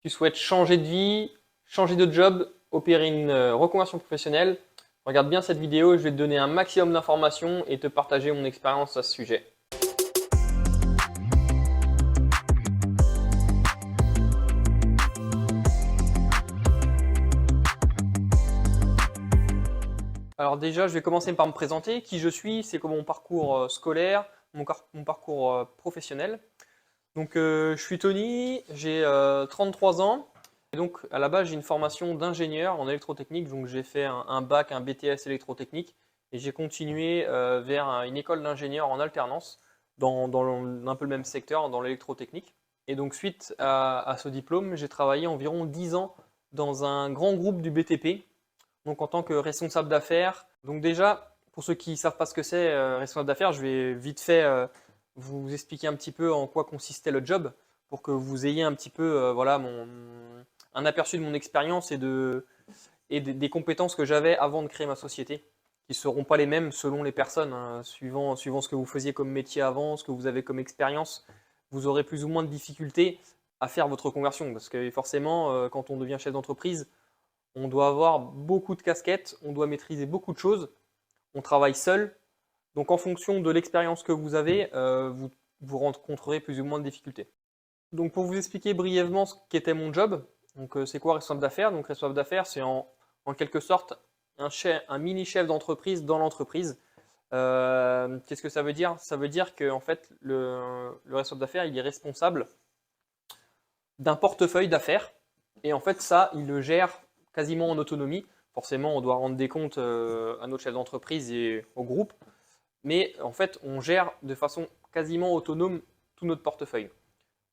Tu souhaites changer de vie, changer de job, opérer une reconversion professionnelle, regarde bien cette vidéo, je vais te donner un maximum d'informations et te partager mon expérience à ce sujet. Alors déjà, je vais commencer par me présenter. Qui je suis, c'est quoi mon parcours scolaire, mon parcours professionnel. Donc je suis Tony, j'ai 33 ans. Et donc à la base, j'ai une formation d'ingénieur en électrotechnique. Donc j'ai fait un bac, un BTS électrotechnique. Et j'ai continué vers une école d'ingénieur en alternance dans un peu le même secteur, dans l'électrotechnique. Et donc suite à ce diplôme, j'ai travaillé environ 10 ans dans un grand groupe du BTP, donc en tant que responsable d'affaires. Donc déjà, pour ceux qui ne savent pas ce que c'est, responsable d'affaires, je vais vite fait vous expliquer un petit peu en quoi consistait le job pour que vous ayez un petit peu voilà, un aperçu de mon expérience et des compétences que j'avais avant de créer ma société, qui ne seront pas les mêmes selon les personnes, hein, suivant ce que vous faisiez comme métier avant, ce que vous avez comme expérience. Vous aurez plus ou moins de difficultés à faire votre conversion, parce que forcément, quand on devient chef d'entreprise, on doit avoir beaucoup de casquettes, on doit maîtriser beaucoup de choses, on travaille seul. Donc en fonction de l'expérience que vous avez, vous rencontrerez plus ou moins de difficultés. Donc pour vous expliquer brièvement ce qu'était mon job, donc c'est quoi responsable d'affaires? Donc responsable d'affaires, c'est en quelque sorte un mini chef d'entreprise dans l'entreprise. Qu'est-ce que ça veut dire? Ça veut dire que en fait, le responsable d'affaires, il est responsable d'un portefeuille d'affaires. Et en fait, ça, il le gère quasiment en autonomie. Forcément, on doit rendre des comptes à notre chef d'entreprise et au groupe. Mais en fait, on gère de façon quasiment autonome tout notre portefeuille.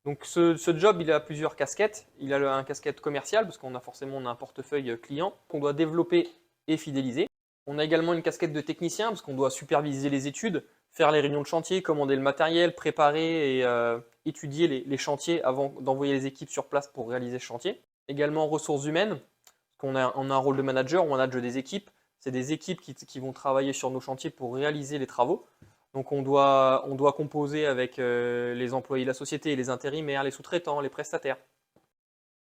Donc ce job, il a plusieurs casquettes. Il a un casquette commerciale, parce qu'on a forcément un portefeuille client qu'on doit développer et fidéliser. On a également une casquette de technicien, parce qu'on doit superviser les études, faire les réunions de chantier, commander le matériel, préparer et étudier les chantiers avant d'envoyer les équipes sur place pour réaliser ce chantier. Également ressources humaines, on a un rôle de manager, on manage des équipes. C'est des équipes qui vont travailler sur nos chantiers pour réaliser les travaux. Donc on doit composer avec les employés de la société, les intérimaires, les sous-traitants, les prestataires.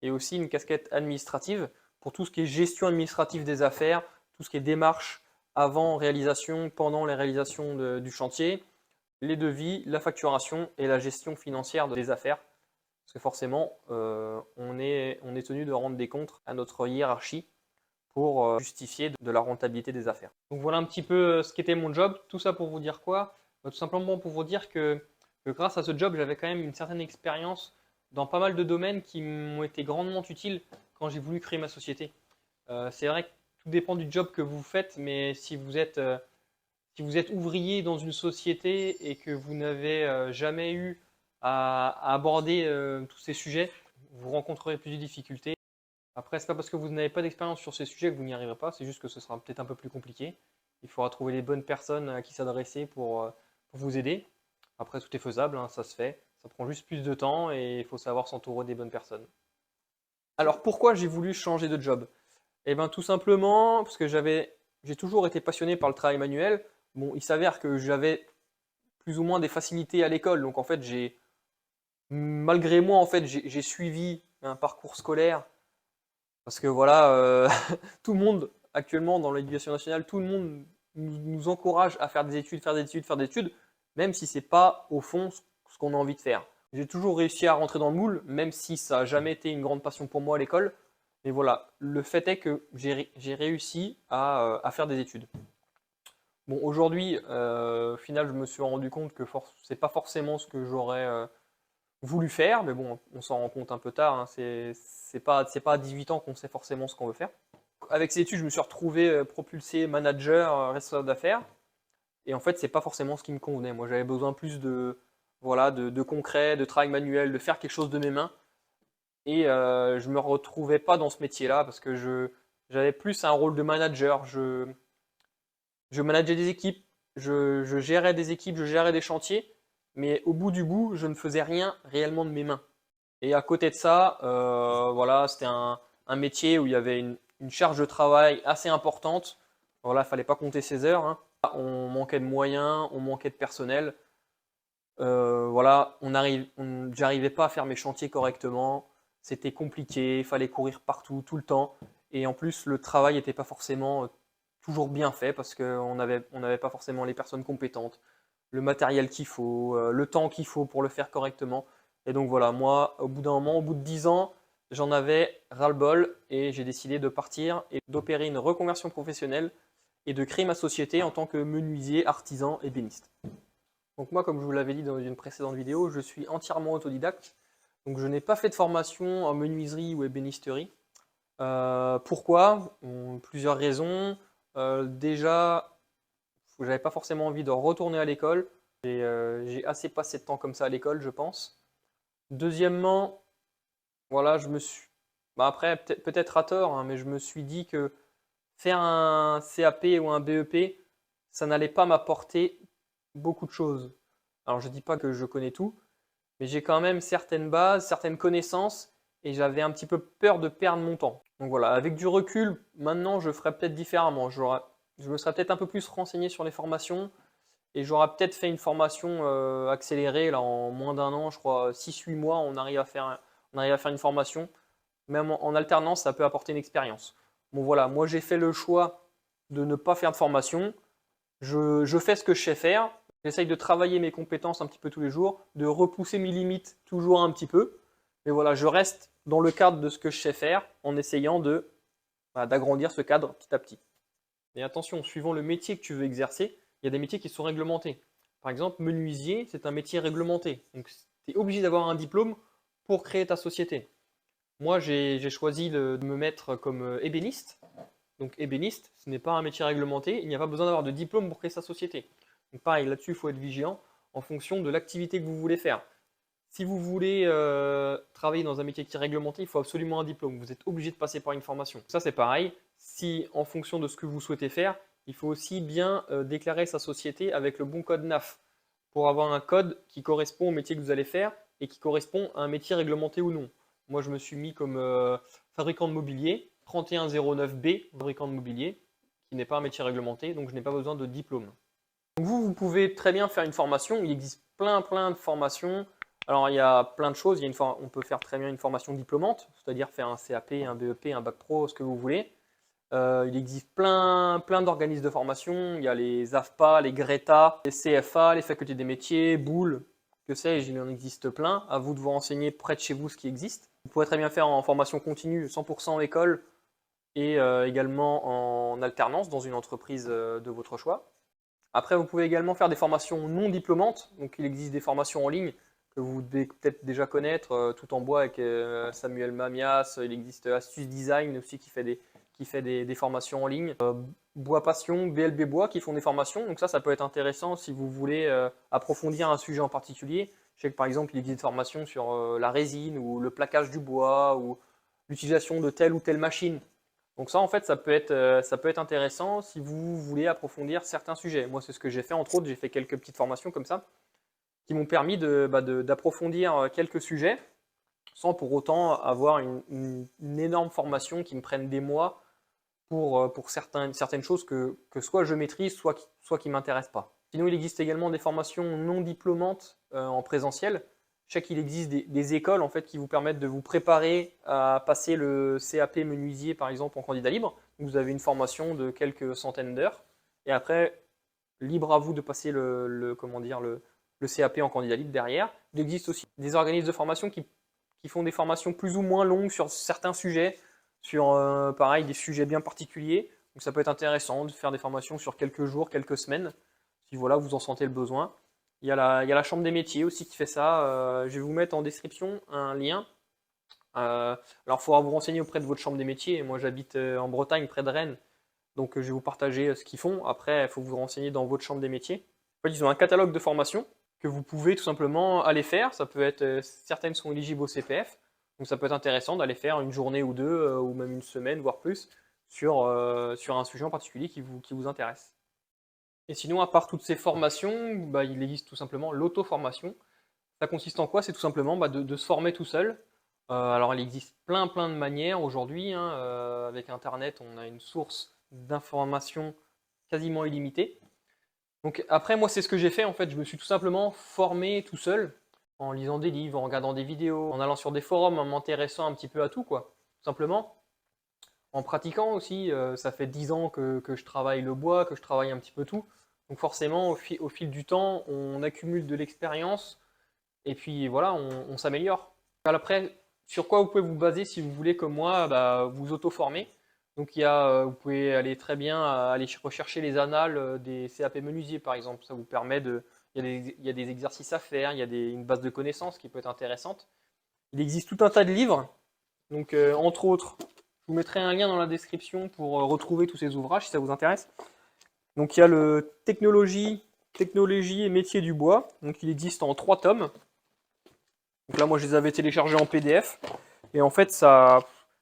Et aussi une casquette administrative pour tout ce qui est gestion administrative des affaires, tout ce qui est démarche avant réalisation, pendant les réalisations du chantier, les devis, la facturation et la gestion financière des affaires. Parce que forcément, on est tenu de rendre des comptes à notre hiérarchie pour justifier de la rentabilité des affaires. Donc voilà un petit peu ce qu'était mon job. Tout ça pour vous dire quoi? Tout simplement pour vous dire que grâce à ce job, j'avais quand même une certaine expérience dans pas mal de domaines qui m'ont été grandement utiles quand j'ai voulu créer ma société. C'est vrai que tout dépend du job que vous faites, mais si vous êtes ouvrier dans une société et que vous n'avez jamais eu à aborder tous ces sujets, vous rencontrerez plus de difficultés. Après, c'est pas parce que vous n'avez pas d'expérience sur ces sujets que vous n'y arriverez pas, c'est juste que ce sera peut-être un peu plus compliqué. Il faudra trouver les bonnes personnes à qui s'adresser pour vous aider. Après, tout est faisable, hein, ça se fait. Ça prend juste plus de temps et il faut savoir s'entourer des bonnes personnes. Alors, pourquoi j'ai voulu changer de job? Eh bien, tout simplement parce que j'ai toujours été passionné par le travail manuel. Bon, il s'avère que j'avais plus ou moins des facilités à l'école, donc en fait, malgré moi, en fait, j'ai suivi un parcours scolaire parce que voilà, tout le monde actuellement dans l'éducation nationale, tout le monde nous encourage à faire des études, faire des études, faire des études, même si c'est pas au fond ce qu'on a envie de faire. J'ai toujours réussi à rentrer dans le moule, même si ça n'a jamais été une grande passion pour moi à l'école. Mais voilà, le fait est que j'ai réussi à faire des études. Bon, aujourd'hui, au final, je me suis rendu compte que c'est pas forcément ce que j'aurais voulu faire, mais bon, on s'en rend compte un peu tard. Hein, c'est pas à 18 ans qu'on sait forcément ce qu'on veut faire. Avec ces études, je me suis retrouvé propulsé manager, responsable d'affaires. Et en fait, c'est pas forcément ce qui me convenait. Moi, j'avais besoin plus voilà, de concret, de travail manuel, de faire quelque chose de mes mains. Et je me retrouvais pas dans ce métier-là parce que j'avais plus un rôle de manager. Je manageais des équipes, je gérais des équipes, je gérais des chantiers, mais au bout du bout, je ne faisais rien réellement de mes mains. Et à côté de ça, voilà, c'était un métier où il y avait une charge de travail assez importante. Voilà, il fallait pas compter ses heures, hein. On manquait de moyens, on manquait de personnel. Voilà, j'arrivais pas à faire mes chantiers correctement. c'était compliqué, il fallait courir partout, tout le temps. Et en plus, le travail n'était pas forcément toujours bien fait parce qu'on n'avait pas forcément les personnes compétentes, le matériel qu'il faut, le temps qu'il faut pour le faire correctement. Et donc voilà, moi, au bout d'un moment, au bout de 10 ans, j'en avais ras-le-bol et j'ai décidé de partir et d'opérer une reconversion professionnelle et de créer ma société en tant que menuisier, artisan, ébéniste. Donc moi, comme je vous l'avais dit dans une précédente vidéo, je suis entièrement autodidacte. Donc je n'ai pas fait de formation en menuiserie ou ébénisterie. Pourquoi? Plusieurs raisons. Déjà, j'avais pas forcément envie de retourner à l'école. J'ai assez passé de temps comme ça à l'école, je pense. Deuxièmement, voilà, je me suis. Bah après, peut-être à tort, hein, mais je me suis dit que faire un CAP ou un BEP, ça n'allait pas m'apporter beaucoup de choses. Alors je ne dis pas que je connais tout, mais j'ai quand même certaines bases, certaines connaissances, et j'avais un petit peu peur de perdre mon temps. Donc voilà, avec du recul, maintenant je ferais peut-être différemment. Je me serais peut-être un peu plus renseigné sur les formations, et j'aurais peut-être fait une formation accélérée, là en moins d'un an, je crois 6-8 mois, on arrive à faire une formation. Même en alternance, ça peut apporter une expérience. Bon voilà, moi j'ai fait le choix de ne pas faire de formation. Je fais ce que je sais faire. J'essaye de travailler mes compétences un petit peu tous les jours, de repousser mes limites toujours un petit peu. Mais voilà, je reste dans le cadre de ce que je sais faire en essayant d'agrandir ce cadre petit à petit. Mais attention, suivant le métier que tu veux exercer, il y a des métiers qui sont réglementés. Par exemple, menuisier, c'est un métier réglementé. Donc, tu es obligé d'avoir un diplôme pour créer ta société. Moi, j'ai choisi de me mettre comme ébéniste. Donc, ébéniste, ce n'est pas un métier réglementé. Il n'y a pas besoin d'avoir de diplôme pour créer sa société. Donc, pareil, là-dessus, il faut être vigilant en fonction de l'activité que vous voulez faire. Si vous voulez travailler dans un métier qui est réglementé, il faut absolument un diplôme. Vous êtes obligé de passer par une formation. Ça, c'est pareil. Si, en fonction de ce que vous souhaitez faire, il faut aussi bien déclarer sa société avec le bon code NAF pour avoir un code qui correspond au métier que vous allez faire et qui correspond à un métier réglementé ou non. Moi, je me suis mis comme fabricant de mobilier, 3109B, fabricant de mobilier, qui n'est pas un métier réglementé, donc je n'ai pas besoin de diplôme. Donc vous pouvez très bien faire une formation. Il existe plein de formations. Alors, il y a plein de choses. On peut faire très bien une formation diplômante, c'est-à-dire faire un CAP, un BEP, un bac pro, ce que vous voulez. Il existe plein d'organismes de formation. Il y a les AFPA, les GRETA, les CFA, les facultés des métiers, Boulle, que sais-je, il en existe plein. À vous de vous renseigner près de chez vous ce qui existe. Vous pourrez très bien faire en formation continue, 100% en école et également en alternance dans une entreprise de votre choix. Après, vous pouvez également faire des formations non diplômantes. Donc, il existe des formations en ligne que vous devez peut-être déjà connaître, tout en bois avec Samuel Mamias. Il existe Astuce Design aussi qui fait des formations en ligne. Bois Passion, BLB Bois qui font des formations. Donc ça peut être intéressant si vous voulez approfondir un sujet en particulier. Je sais que par exemple, il existe des formations sur la résine ou le plaquage du bois ou l'utilisation de telle ou telle machine. Donc ça, en fait, ça peut être intéressant si vous voulez approfondir certains sujets. Moi, c'est ce que j'ai fait, entre autres, j'ai fait quelques petites formations comme ça qui m'ont permis d'approfondir quelques sujets sans pour autant avoir une énorme formation qui me prenne des mois pour certaines choses que soit je maîtrise, soit qui ne m'intéressent pas. Sinon, il existe également des formations non diplômantes en présentiel. Je sais qu'il existe des écoles en fait, qui vous permettent de vous préparer à passer le CAP menuisier, par exemple, en candidat libre. Vous avez une formation de quelques centaines d'heures. Et après, libre à vous de passer le CAP en candidat libre derrière. Il existe aussi des organismes de formation qui font des formations plus ou moins longues sur certains sujets, sur pareil, des sujets bien particuliers. Donc ça peut être intéressant de faire des formations sur quelques jours, quelques semaines, si voilà, vous en sentez le besoin. Il y a la Chambre des métiers aussi qui fait ça. Je vais vous mettre en description un lien. Alors, il faudra vous renseigner auprès de votre Chambre des métiers. Moi, j'habite en Bretagne, près de Rennes. Donc, je vais vous partager ce qu'ils font. Après, il faut vous renseigner dans votre Chambre des métiers. En fait, ils ont un catalogue de formations que vous pouvez tout simplement aller faire. Ça peut être, certaines sont éligibles au CPF. Donc, ça peut être intéressant d'aller faire une journée ou deux, ou même une semaine, voire plus, sur un sujet en particulier qui vous intéresse. Et sinon, à part toutes ces formations, il existe tout simplement l'auto-formation. Ça consiste en quoi? C'est tout simplement de se former tout seul. Alors, il existe plein de manières aujourd'hui, hein. Avec Internet, on a une source d'informations quasiment illimitée. Donc après, moi, c'est ce que j'ai fait. En fait, je me suis tout simplement formé tout seul. en lisant des livres, en regardant des vidéos, en allant sur des forums, en m'intéressant un petit peu à tout, quoi. Tout simplement. En pratiquant aussi, ça fait 10 ans que je travaille le bois, que je travaille un petit peu tout. Donc forcément, au fil du temps, on accumule de l'expérience et puis voilà, on s'améliore. Après, sur quoi vous pouvez vous baser si vous voulez, comme moi, bah, vous auto-former. Donc vous pouvez aller très bien aller rechercher les annales des CAP menuisier, par exemple. Ça vous permet il y a des exercices à faire, il y a une base de connaissances qui peut être intéressante. Il existe tout un tas de livres. Donc, entre autres, je vous mettrai un lien dans la description pour retrouver tous ces ouvrages si ça vous intéresse. Donc, il y a le Technologie et métiers du bois. Donc, il existe en 3 tomes. Donc là, moi, je les avais téléchargés en PDF. Et en fait, ça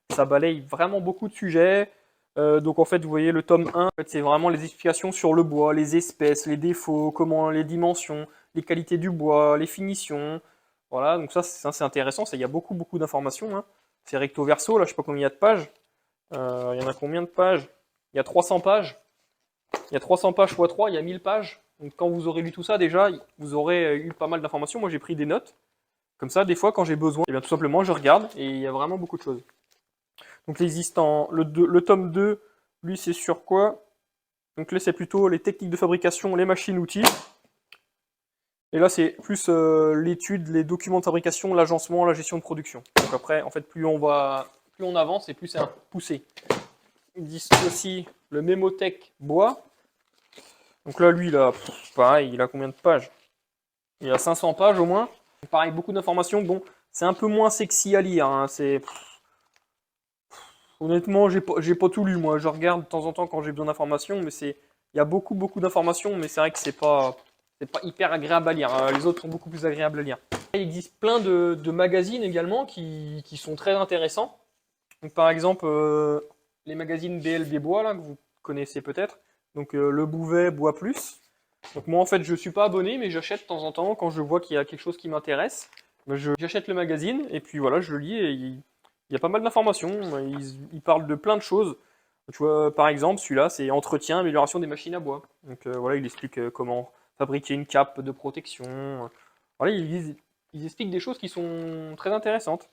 balaye vraiment beaucoup de sujets. Donc, en fait, vous voyez, le tome 1, en fait, c'est vraiment les explications sur le bois, les espèces, les défauts, comment les dimensions, les qualités du bois, les finitions. Voilà, donc ça, c'est intéressant. Il y a beaucoup, beaucoup d'informations, hein. C'est recto verso, là, je sais pas combien il y a de pages. Il y en a combien de pages? Il y a 300 pages. Il y a 300 pages x 3, il y a 1000 pages. Donc quand vous aurez lu tout ça, déjà, vous aurez eu pas mal d'informations. Moi, j'ai pris des notes. Comme ça, des fois, quand j'ai besoin, eh bien, tout simplement, je regarde et il y a vraiment beaucoup de choses. Donc l'existant, le tome 2, lui, c'est sur quoi? Donc là, c'est plutôt les techniques de fabrication, les machines-outils. Et là, c'est plus l'étude, les documents de fabrication, l'agencement, la gestion de production. Donc après, en fait, plus on avance et plus c'est poussé. Il existe aussi le Mémotech bois. Donc là, lui, pareil, il a combien de pages? Il a 500 pages au moins. Pareil, beaucoup d'informations. Bon, c'est un peu moins sexy à lire, hein. Honnêtement, j'ai pas tout lu. Moi, je regarde de temps en temps quand j'ai besoin d'informations, mais il y a beaucoup, beaucoup d'informations, mais c'est vrai que c'est pas hyper agréable à lire, hein. Les autres sont beaucoup plus agréables à lire. Il existe plein de magazines également qui sont très intéressants. Donc, par exemple, les magazines BLB Bois, là, que vous connaissez peut-être. Donc, Le Bouvet Bois Plus. Donc, moi, en fait, je suis pas abonné, mais j'achète de temps en temps quand je vois qu'il y a quelque chose qui m'intéresse. J'achète le magazine et puis voilà, je le lis et il y a pas mal d'informations. Il parle de plein de choses. Tu vois, par exemple, celui-là, c'est entretien, amélioration des machines à bois. Donc, voilà, il explique comment fabriquer une cape de protection. Voilà, ils expliquent des choses qui sont très intéressantes.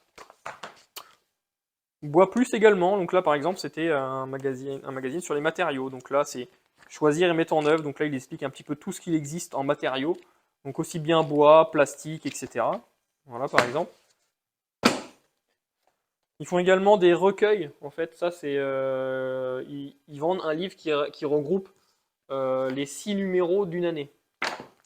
Bois Plus également, donc là par exemple c'était un magazine sur les matériaux, donc là c'est choisir et mettre en œuvre, donc là il explique un petit peu tout ce qu'il existe en matériaux, donc aussi bien bois, plastique, etc. Voilà par exemple. Ils font également des recueils, en fait ça c'est... ils vendent un livre qui regroupe les 6 numéros d'une année.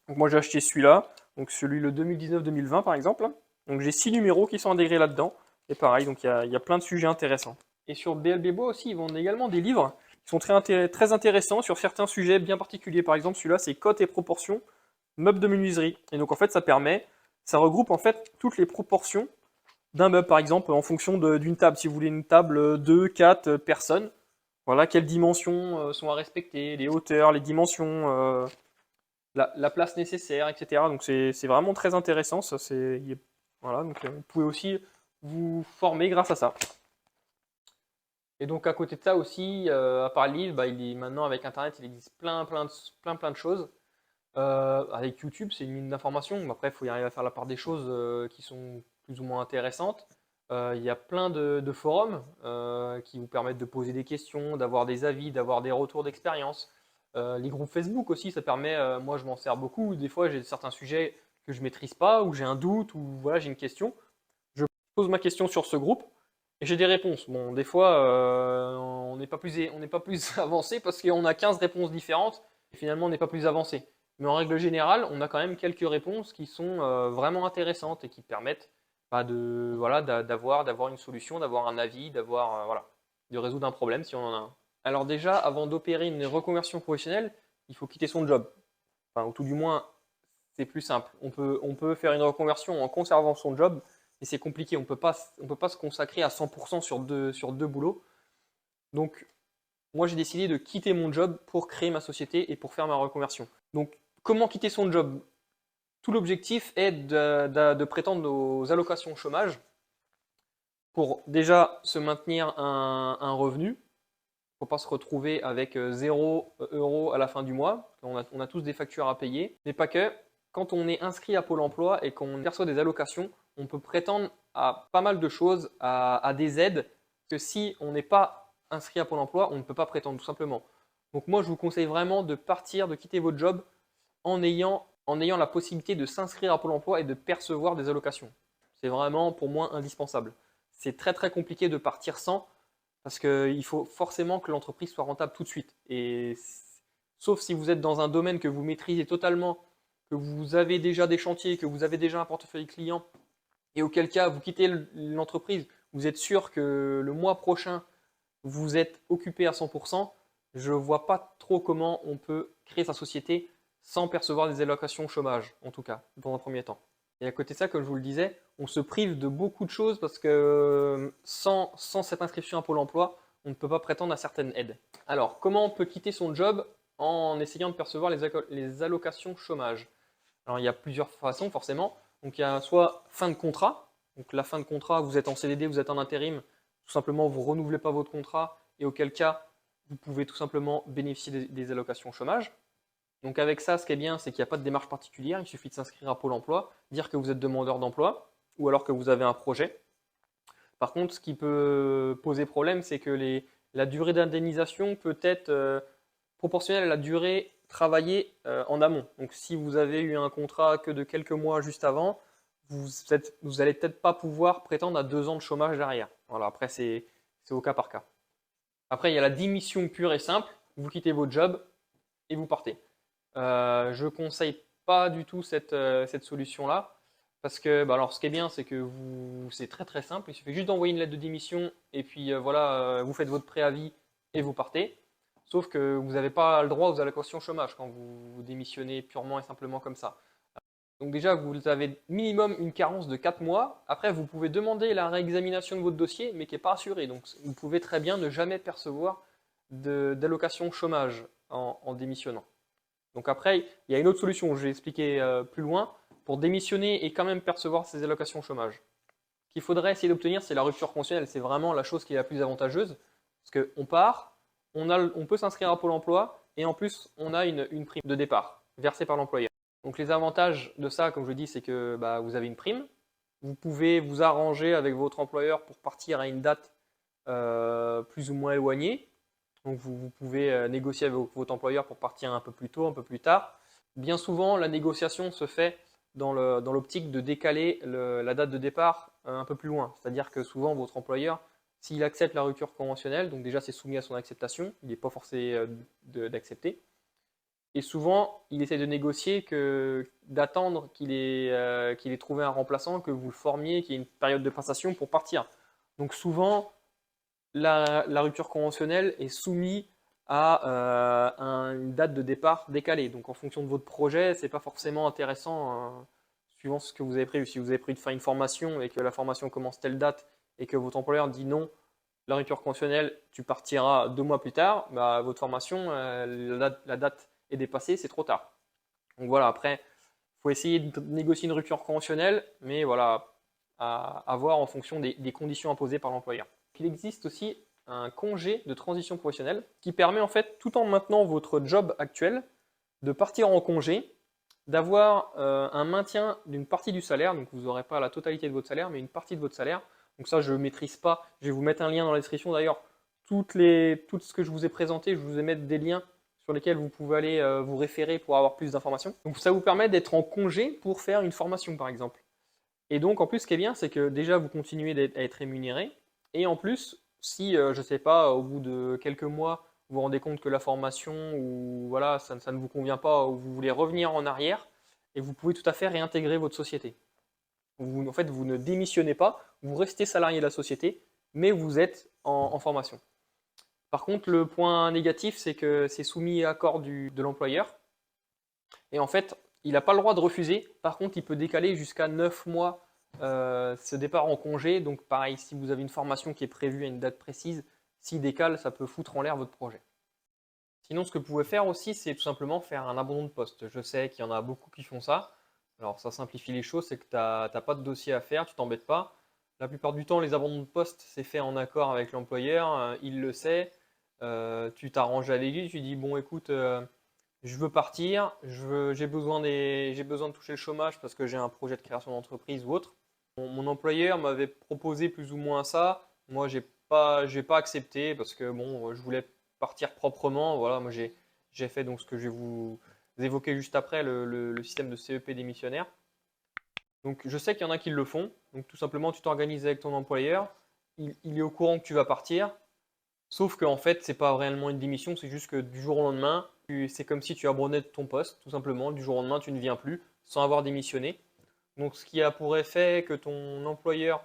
Donc moi j'ai acheté celui-là, donc celui le 2019-2020 par exemple, donc j'ai 6 numéros qui sont intégrés là-dedans, et pareil, donc il y a plein de sujets intéressants. Et sur BLB Bois aussi, ils vendent également des livres qui sont très intéressants sur certains sujets bien particuliers. Par exemple, celui-là, c'est Cotes et proportions, meubles de menuiserie. Et donc, en fait, ça regroupe en fait toutes les proportions d'un meuble, par exemple, en fonction d'une table. Si vous voulez une table 2, 4 personnes, voilà, quelles dimensions sont à respecter, les hauteurs, les dimensions, la place nécessaire, etc. Donc, c'est vraiment très intéressant. Ça, voilà, donc vous pouvez aussi vous former grâce à ça. Et donc à côté de ça aussi, à part le livre, bah, maintenant avec Internet, il existe plein de choses. Avec YouTube, c'est une mine d'informations. Après, il faut y arriver à faire la part des choses qui sont plus ou moins intéressantes. Il y a plein de forums qui vous permettent de poser des questions, d'avoir des avis, d'avoir des retours d'expérience. Les groupes Facebook aussi, ça permet, moi je m'en sers beaucoup. Des fois, j'ai certains sujets que je maîtrise pas, ou j'ai un doute, ou voilà, j'ai une question. Je pose ma question sur ce groupe et j'ai des réponses. Bon, des fois, on n'est pas plus avancé parce qu'on a 15 réponses différentes et finalement, on n'est pas plus avancé. Mais en règle générale, on a quand même quelques réponses qui sont vraiment intéressantes et qui permettent voilà, d'avoir une solution, d'avoir un avis, voilà, de résoudre un problème si on en a un. Alors déjà, avant d'opérer une reconversion professionnelle, il faut quitter son job. Enfin, ou tout du moins, c'est plus simple. On peut faire une reconversion en conservant son job, mais c'est compliqué. On peut pas se consacrer à 100% sur deux boulots. Donc, moi, j'ai décidé de quitter mon job pour créer ma société et pour faire ma reconversion. Donc, comment quitter son job? Tout l'objectif est de prétendre aux allocations chômage pour déjà se maintenir un revenu. Il ne faut pas se retrouver avec 0 € à la fin du mois. On a tous des factures à payer, mais pas que. quand on est inscrit à Pôle emploi et qu'on perçoit des allocations, on peut prétendre à pas mal de choses, à des aides, que si on n'est pas inscrit à Pôle emploi, on ne peut pas prétendre tout simplement. Donc moi, je vous conseille vraiment de partir, de quitter votre job en ayant la possibilité de s'inscrire à Pôle emploi et de percevoir des allocations. C'est vraiment pour moi indispensable. C'est très très compliqué de partir sans parce qu'il faut forcément que l'entreprise soit rentable tout de suite. Et sauf si vous êtes dans un domaine que vous maîtrisez totalement, que vous avez déjà des chantiers, que vous avez déjà un portefeuille client, et auquel cas vous quittez l'entreprise, vous êtes sûr que le mois prochain vous êtes occupé à 100%, je ne vois pas trop comment on peut créer sa société sans percevoir des allocations chômage, en tout cas, dans un premier temps. Et à côté de ça, comme je vous le disais, on se prive de beaucoup de choses parce que sans cette inscription à Pôle emploi, on ne peut pas prétendre à certaines aides. Alors, comment on peut quitter son job en essayant de percevoir les allocations chômage? Alors, il y a plusieurs façons, forcément. Donc, il y a soit fin de contrat. Donc, la fin de contrat, vous êtes en CDD, vous êtes en intérim. Tout simplement, vous ne renouvelez pas votre contrat et auquel cas, vous pouvez tout simplement bénéficier des allocations chômage. Donc avec ça, ce qui est bien, c'est qu'il n'y a pas de démarche particulière, il suffit de s'inscrire à Pôle emploi, dire que vous êtes demandeur d'emploi ou alors que vous avez un projet. Par contre, ce qui peut poser problème, c'est que la durée d'indemnisation peut être proportionnelle à la durée travaillée en amont. Donc si vous avez eu un contrat que de quelques mois juste avant, vous n'allez peut-être pas pouvoir prétendre à 2 ans de chômage derrière. Voilà, après, c'est au cas par cas. Après, il y a la démission pure et simple. Vous quittez votre job et vous partez. Je ne conseille pas du tout cette solution-là. Parce que, bah alors, ce qui est bien, c'est que c'est très très simple. Il suffit juste d'envoyer une lettre de démission et puis voilà, vous faites votre préavis et vous partez. Sauf que vous n'avez pas le droit aux allocations chômage quand vous démissionnez purement et simplement comme ça. Donc déjà, vous avez minimum une carence de 4 mois. Après, vous pouvez demander la réexamination de votre dossier, mais qui n'est pas assurée. Donc vous pouvez très bien ne jamais percevoir d'allocation chômage en démissionnant. Donc après, il y a une autre solution, je vais expliquer plus loin, pour démissionner et quand même percevoir ces allocations chômage. Ce qu'il faudrait essayer d'obtenir, c'est la rupture conventionnelle. C'est vraiment la chose qui est la plus avantageuse. Parce qu'on part, on peut s'inscrire à Pôle emploi et en plus, on a une prime de départ versée par l'employeur. Donc les avantages de ça, comme je dis, c'est que bah, vous avez une prime. Vous pouvez vous arranger avec votre employeur pour partir à une date plus ou moins éloignée. Donc vous pouvez négocier avec votre employeur pour partir un peu plus tôt, un peu plus tard. Bien souvent, la négociation se fait dans l'optique de décaler la date de départ un peu plus loin. C'est-à-dire que souvent, votre employeur, s'il accepte la rupture conventionnelle, donc déjà c'est soumis à son acceptation, il n'est pas forcé d'accepter. Et souvent, il essaie de négocier d'attendre qu'il ait trouvé un remplaçant, que vous le formiez, qu'il y ait une période de passation pour partir. Donc souvent, la rupture conventionnelle est soumise à une date de départ décalée. Donc en fonction de votre projet, ce n'est pas forcément intéressant suivant ce que vous avez prévu. Si vous avez prévu de faire une formation et que la formation commence telle date et que votre employeur dit non, la rupture conventionnelle, tu partiras 2 mois plus tard, bah, votre formation, la date est dépassée, c'est trop tard. Donc voilà, après, il faut essayer de négocier une rupture conventionnelle, mais voilà, à voir en fonction des conditions imposées par l'employeur. Il existe aussi un congé de transition professionnelle qui permet en fait, tout en maintenant votre job actuel, de partir en congé, d'avoir un maintien d'une partie du salaire, donc vous n'aurez pas la totalité de votre salaire, mais une partie de votre salaire. Donc ça, je ne maîtrise pas. Je vais vous mettre un lien dans la description. D'ailleurs, tout ce que je vous ai présenté, je vous ai mis des liens sur lesquels vous pouvez aller vous référer pour avoir plus d'informations. Donc ça vous permet d'être en congé pour faire une formation, par exemple. Et donc, en plus, ce qui est bien, c'est que déjà, vous continuez à être rémunéré. Et en plus, si, je ne sais pas, au bout de quelques mois, vous vous rendez compte que la formation ou voilà, ça ne vous convient pas ou vous voulez revenir en arrière, et vous pouvez tout à fait réintégrer votre société. En fait, vous ne démissionnez pas, vous restez salarié de la société, mais vous êtes en formation. Par contre, le point négatif, c'est que c'est soumis à accord de l'employeur. Et en fait, il n'a pas le droit de refuser. Par contre, il peut décaler jusqu'à 9 mois ce départ en congé. Donc pareil, si vous avez une formation qui est prévue à une date précise, s'il décale, ça peut foutre en l'air votre projet. Sinon, ce que vous pouvez faire aussi, c'est tout simplement faire un abandon de poste. Je sais qu'il y en a beaucoup qui font ça. Alors ça simplifie les choses, c'est que tu n'as pas de dossier à faire, tu t'embêtes pas. La plupart du temps, les abandons de poste, c'est fait en accord avec l'employeur, il le sait. Tu t'arranges avec lui, tu dis bon écoute, je veux partir, j'ai besoin de toucher le chômage parce que j'ai un projet de création d'entreprise ou autre. Mon employeur m'avait proposé plus ou moins ça. Moi, j'ai pas accepté parce que bon, je voulais partir proprement. Voilà, moi j'ai fait donc ce que je vais vous évoquer juste après, le système de CEP démissionnaire. Donc, je sais qu'il y en a qui le font. Donc, tout simplement, tu t'organises avec ton employeur. Il est au courant que tu vas partir. Sauf qu'en fait, c'est pas réellement une démission. C'est juste que du jour au lendemain, c'est comme si tu abandonnais de ton poste, tout simplement. Du jour au lendemain, tu ne viens plus sans avoir démissionné. Donc, ce qui a pour effet que ton employeur,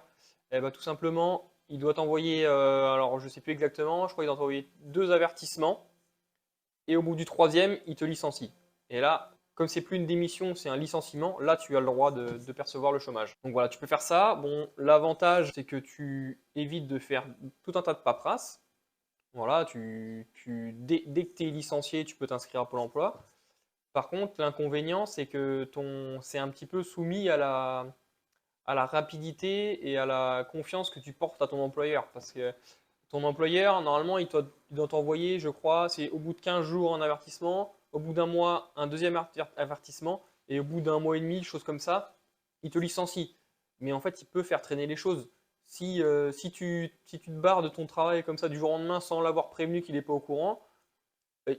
eh ben, tout simplement, il doit t'envoyer, alors je ne sais plus exactement, je crois qu'il doit t'envoyer 2 avertissements. Et au bout du troisième, il te licencie. Et là, comme c'est plus une démission, c'est un licenciement, là tu as le droit de percevoir le chômage. Donc voilà, tu peux faire ça. Bon, l'avantage, c'est que tu évites de faire tout un tas de paperasse. Voilà, dès que tu es licencié, tu peux t'inscrire à Pôle emploi. Par contre, l'inconvénient, c'est que c'est un petit peu soumis à la rapidité et à la confiance que tu portes à ton employeur. Parce que ton employeur, normalement, il doit t'envoyer, je crois, c'est au bout de 15 jours un avertissement, au bout d'un mois un deuxième avertissement, et au bout d'un mois et demi, chose comme ça, il te licencie. Mais en fait, il peut faire traîner les choses. Si tu te barres de ton travail comme ça du jour au lendemain sans l'avoir prévenu qu'il n'est pas au courant,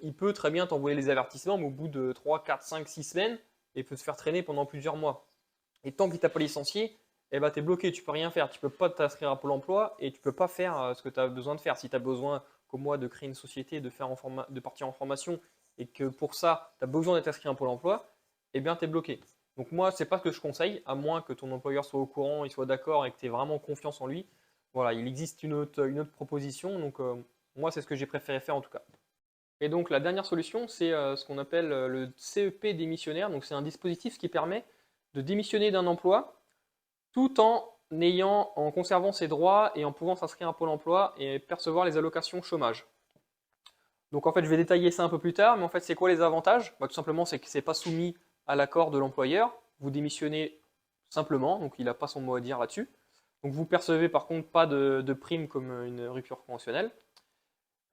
il peut très bien t'envoyer les avertissements, mais au bout de 3, 4, 5, 6 semaines, et peut te faire traîner pendant plusieurs mois. Et tant qu'il t'a pas licencié, eh ben, tu es bloqué, tu peux rien faire. Tu peux pas t'inscrire à Pôle emploi et tu peux pas faire ce que tu as besoin de faire. Si tu as besoin, comme moi, de créer une société, de partir en formation et que pour ça, tu as besoin d'être inscrit à Pôle emploi, eh bien, tu es bloqué. Donc moi, c'est pas ce que je conseille, à moins que ton employeur soit au courant, il soit d'accord et que tu aies vraiment confiance en lui. Voilà, il existe une autre proposition. Donc moi, c'est ce que j'ai préféré faire en tout cas. Et donc la dernière solution, c'est ce qu'on appelle le CEP démissionnaire. Donc c'est un dispositif qui permet de démissionner d'un emploi tout en conservant ses droits et en pouvant s'inscrire à Pôle emploi et percevoir les allocations chômage. Donc en fait, je vais détailler ça un peu plus tard, mais en fait, c'est quoi les avantages? Tout simplement, c'est que ce n'est pas soumis à l'accord de l'employeur. Vous démissionnez simplement, donc il n'a pas son mot à dire là-dessus. Donc vous percevez par contre pas de prime comme une rupture conventionnelle.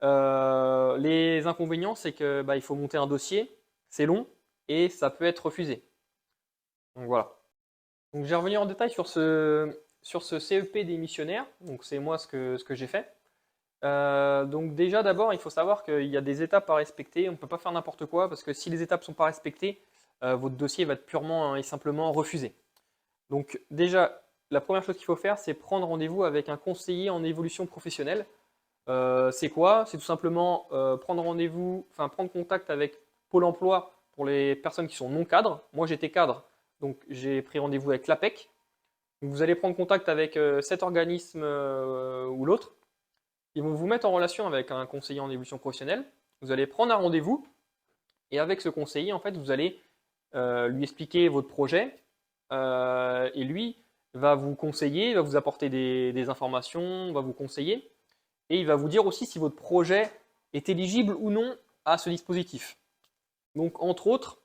Les inconvénients, c'est que il faut monter un dossier, c'est long et ça peut être refusé. Donc voilà. Donc je vais revenir en détail sur ce CEP démissionnaire. Donc c'est moi ce que j'ai fait. Donc déjà d'abord il faut savoir qu'il y a des étapes à respecter. On ne peut pas faire n'importe quoi parce que si les étapes ne sont pas respectées, votre dossier va être purement et simplement refusé. Donc déjà la première chose qu'il faut faire, c'est prendre rendez-vous avec un conseiller en évolution professionnelle. C'est quoi? C'est tout simplement prendre contact avec Pôle emploi pour les personnes qui sont non cadres. Moi j'étais cadre, donc j'ai pris rendez-vous avec l'APEC. Vous allez prendre contact avec cet organisme ou l'autre. Ils vont vous mettre en relation avec un conseiller en évolution professionnelle. Vous allez prendre un rendez-vous et avec ce conseiller, en fait, vous allez lui expliquer votre projet et lui va vous conseiller, va vous apporter des informations, va vous conseiller et il va vous dire aussi si votre projet est éligible ou non à ce dispositif. Donc, entre autres,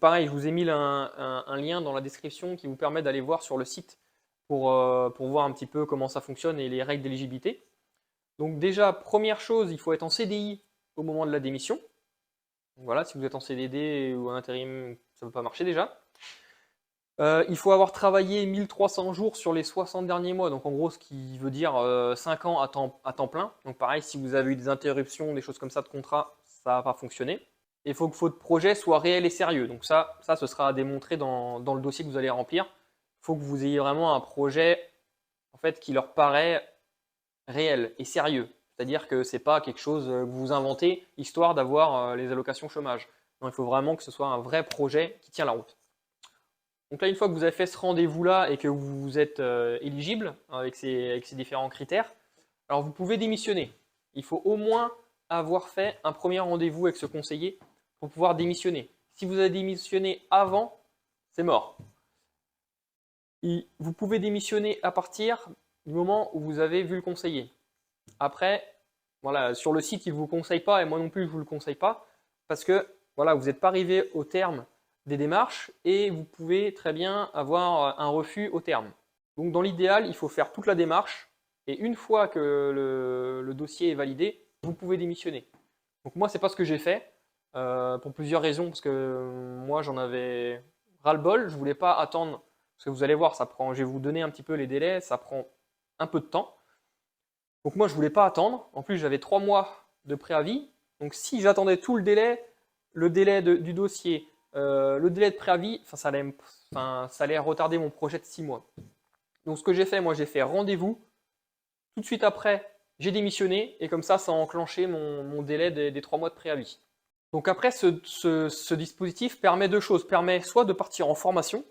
pareil, je vous ai mis un lien dans la description qui vous permet d'aller voir sur le site pour voir un petit peu comment ça fonctionne et les règles d'éligibilité. Donc déjà, première chose, il faut être en CDI au moment de la démission. Voilà, si vous êtes en CDD ou en intérim, ça ne peut pas marcher déjà. Il faut avoir travaillé 1300 jours sur les 60 derniers mois, donc en gros ce qui veut dire 5 ans à temps plein. Donc pareil, si vous avez eu des interruptions, des choses comme ça de contrat, ça va pas fonctionner. Il faut que votre projet soit réel et sérieux. Donc ça ce sera à démontrer dans le dossier que vous allez remplir. Il faut que vous ayez vraiment un projet en fait, qui leur paraît réel et sérieux. C'est-à-dire que ce n'est pas quelque chose que vous inventez histoire d'avoir les allocations chômage. Non, il faut vraiment que ce soit un vrai projet qui tient la route. Donc là, une fois que vous avez fait ce rendez-vous-là et que vous êtes éligible avec ces différents critères, alors vous pouvez démissionner. Il faut au moins avoir fait un premier rendez-vous avec ce conseiller pour pouvoir démissionner. Si vous avez démissionné avant, c'est mort. Vous pouvez démissionner à partir du moment où vous avez vu le conseiller. Après, voilà, sur le site, il ne vous conseille pas, et moi non plus, je ne vous le conseille pas, parce que voilà, vous n'êtes pas arrivé au terme des démarches et vous pouvez très bien avoir un refus au terme. Donc dans l'idéal, il faut faire toute la démarche et une fois que le dossier est validé, vous pouvez démissionner. Donc moi, ce n'est pas ce que j'ai fait. pour plusieurs raisons, parce que moi j'en avais ras-le-bol, je voulais pas attendre, parce que vous allez voir, je vais vous donner un petit peu les délais, ça prend un peu de temps. Donc moi je voulais pas attendre, en plus j'avais 3 mois de préavis, donc si j'attendais tout le délai du dossier, le délai de préavis, ça allait retarder mon projet de 6 mois. Donc ce que j'ai fait, moi j'ai fait rendez-vous, tout de suite après j'ai démissionné, et comme ça a enclenché mon délai des 3 mois de préavis. Donc après, ce dispositif permet deux choses. Permet soit de partir en formation,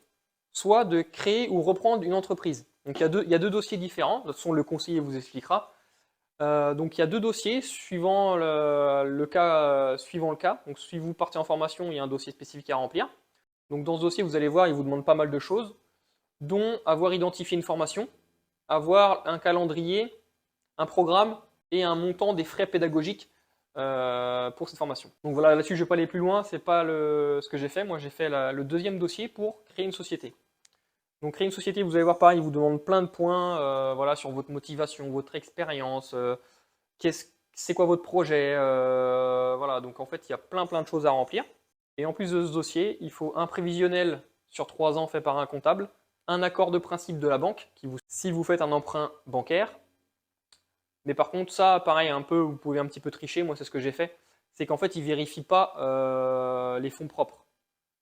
soit de créer ou reprendre une entreprise. Donc il y a deux dossiers différents. De toute façon, le conseiller vous expliquera. Donc il y a deux dossiers suivant le cas. Donc si vous partez en formation, il y a un dossier spécifique à remplir. Donc dans ce dossier, vous allez voir, il vous demande pas mal de choses, dont avoir identifié une formation, avoir un calendrier, un programme et un montant des frais pédagogiques pour cette formation. Donc voilà, là-dessus, je ne vais pas aller plus loin, c'est pas ce que j'ai fait. Moi, j'ai fait le deuxième dossier pour créer une société. Donc créer une société, vous allez voir pareil, il vous demande plein de points voilà, sur votre motivation, votre expérience, c'est quoi votre projet, voilà. Donc en fait, il y a plein de choses à remplir. Et en plus de ce dossier, il faut un prévisionnel sur 3 ans fait par un comptable, un accord de principe de la banque, si vous faites un emprunt bancaire. Mais par contre, ça, pareil, vous pouvez un petit peu tricher. Moi, c'est ce que j'ai fait. C'est qu'en fait, ils ne vérifient pas les fonds propres.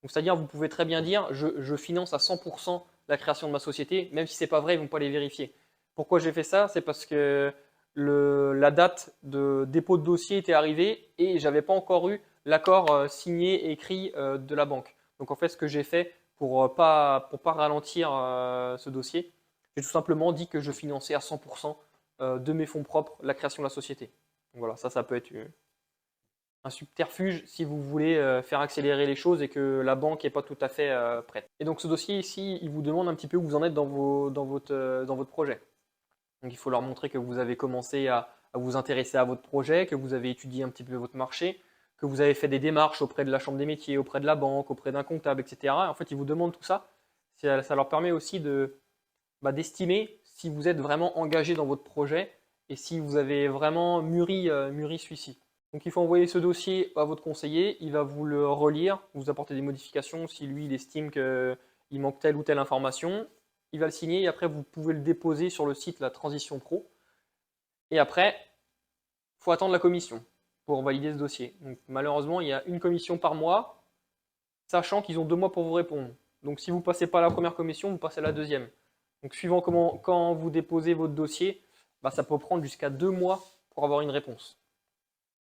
Donc, c'est-à-dire, vous pouvez très bien dire, je finance à 100% la création de ma société, même si ce n'est pas vrai, ils ne vont pas les vérifier. Pourquoi j'ai fait ça? C'est parce que la date de dépôt de dossier était arrivée et je n'avais pas encore eu l'accord signé et écrit de la banque. Donc, en fait, ce que j'ai fait pour pas ralentir ce dossier, j'ai tout simplement dit que je finançais à 100% de mes fonds propres la création de la société. Donc voilà, ça peut être un subterfuge si vous voulez faire accélérer les choses et que la banque n'est pas tout à fait prête. Et donc ce dossier ici, il vous demande un petit peu où vous en êtes dans votre projet. Donc il faut leur montrer que vous avez commencé à vous intéresser à votre projet, que vous avez étudié un petit peu votre marché, que vous avez fait des démarches auprès de la chambre des métiers, auprès de la banque, auprès d'un comptable, etc. En fait, ils vous demandent tout ça. Ça leur permet aussi d'estimer si vous êtes vraiment engagé dans votre projet et si vous avez vraiment mûri celui-ci. Donc il faut envoyer ce dossier à votre conseiller, il va vous le relire, vous apporter des modifications si lui il estime qu'il manque telle ou telle information. Il va le signer et après vous pouvez le déposer sur le site La Transition Pro. Et après, il faut attendre la commission pour valider ce dossier. Donc malheureusement, il y a une commission par mois, sachant qu'ils ont 2 mois pour vous répondre. Donc si vous ne passez pas à la première commission, vous passez à la deuxième. Donc suivant quand vous déposez votre dossier, ça peut prendre jusqu'à 2 mois pour avoir une réponse.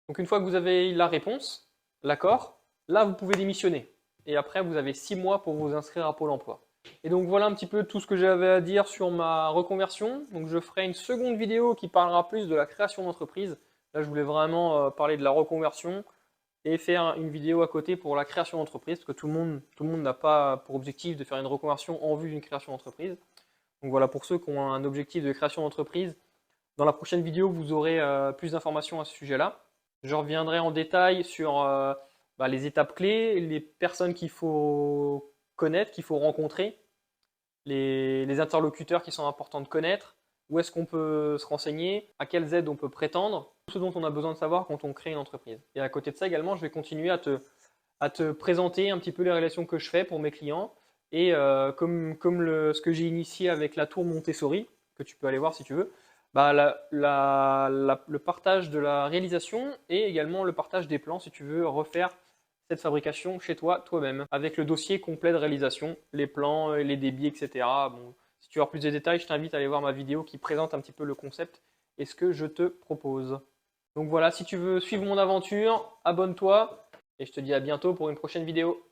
Donc une fois que vous avez la réponse, l'accord, là vous pouvez démissionner. Et après vous avez 6 mois pour vous inscrire à Pôle emploi. Et donc voilà un petit peu tout ce que j'avais à dire sur ma reconversion. Donc je ferai une seconde vidéo qui parlera plus de la création d'entreprise. Là je voulais vraiment parler de la reconversion et faire une vidéo à côté pour la création d'entreprise, parce que tout le monde n'a pas pour objectif de faire une reconversion en vue d'une création d'entreprise. Donc voilà, pour ceux qui ont un objectif de création d'entreprise, dans la prochaine vidéo, vous aurez plus d'informations à ce sujet-là. Je reviendrai en détail sur les étapes clés, les personnes qu'il faut connaître, qu'il faut rencontrer, les interlocuteurs qui sont importants de connaître, où est-ce qu'on peut se renseigner, à quelles aides on peut prétendre, tout ce dont on a besoin de savoir quand on crée une entreprise. Et à côté de ça également, je vais continuer à te présenter un petit peu les relations que je fais pour mes clients, et comme ce que j'ai initié avec la tour Montessori, que tu peux aller voir si tu veux, le partage de la réalisation et également le partage des plans si tu veux refaire cette fabrication chez toi, toi-même, avec le dossier complet de réalisation, les plans, les débits, etc. Bon, si tu veux avoir plus de détails, je t'invite à aller voir ma vidéo qui présente un petit peu le concept et ce que je te propose. Donc voilà, si tu veux suivre mon aventure, abonne-toi et je te dis à bientôt pour une prochaine vidéo.